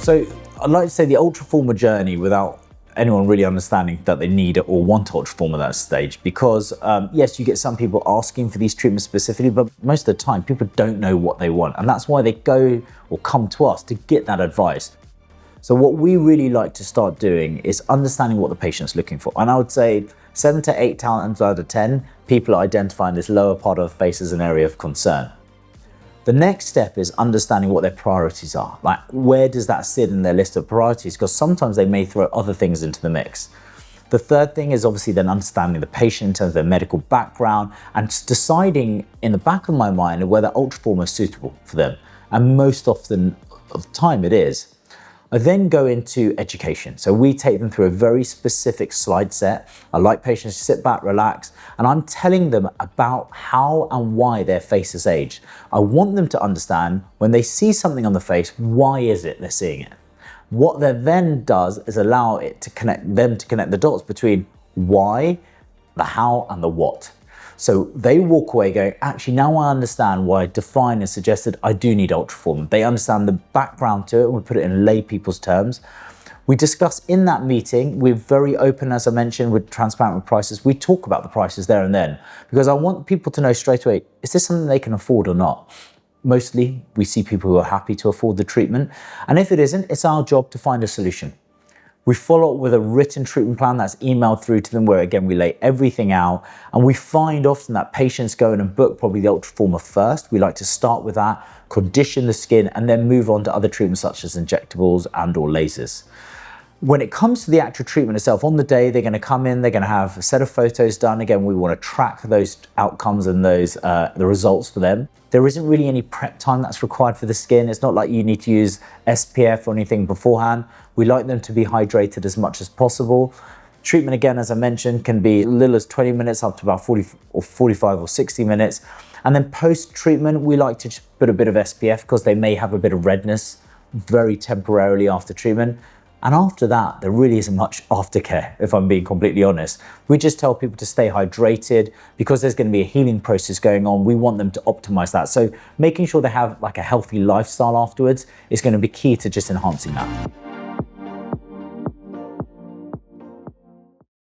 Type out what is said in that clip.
So I'd like to say the Ultraformer journey without anyone really understanding that they need it or want Ultraformer at that stage, because yes, you get some people asking for these treatments specifically, but most of the time people don't know what they want, and that's why they go or come to us to get that advice. So what we really like to start doing is understanding what the patient's looking for, and I would say 7 to 8 times out of 10 people are identifying this lower part of the face as an area of concern. The next step is understanding what their priorities are. Like, where does that sit in their list of priorities? Because sometimes they may throw other things into the mix. The third thing is obviously then understanding the patient in terms of their medical background and deciding in the back of my mind whether Ultraformer is suitable for them. And most often of the time it is. I then go into education. So we take them through a very specific slide set. I like patients to sit back, relax, and I'm telling them about how and why their face has aged. I want them to understand when they see something on the face, why is it they're seeing it? What that then does is allow it to connect the dots between why, the how, and the what. So they walk away going, actually, now I understand why Define has suggested I do need Ultraformer. They understand the background to it, and we put it in lay people's terms. We discuss in that meeting, we're very open, as I mentioned, we're transparent with prices. We talk about the prices there and then, because I want people to know straight away, is this something they can afford or not? Mostly, we see people who are happy to afford the treatment. And if it isn't, it's our job to find a solution. We follow up with a written treatment plan that's emailed through to them where, again, we lay everything out. And we find often that patients go in and book probably the Ultraformer first. We like to start with that, condition the skin, and then move on to other treatments such as injectables and or lasers. When it comes to the actual treatment itself, on the day, they're going to come in, they're going to have a set of photos done. Again, we want to track those outcomes and those the results for them. There isn't really any prep time that's required for the skin. It's not like you need to use SPF or anything beforehand. We like them to be hydrated as much as possible. Treatment, again, as I mentioned, can be as little as 20 minutes up to about 40 or 45 or 60 minutes. And then post-treatment, we like to just put a bit of SPF because they may have a bit of redness very temporarily after treatment. And after that, there really isn't much aftercare, if I'm being completely honest. We just tell people to stay hydrated because there's going to be a healing process going on. We want them to optimize that. So making sure they have like a healthy lifestyle afterwards is going to be key to just enhancing that.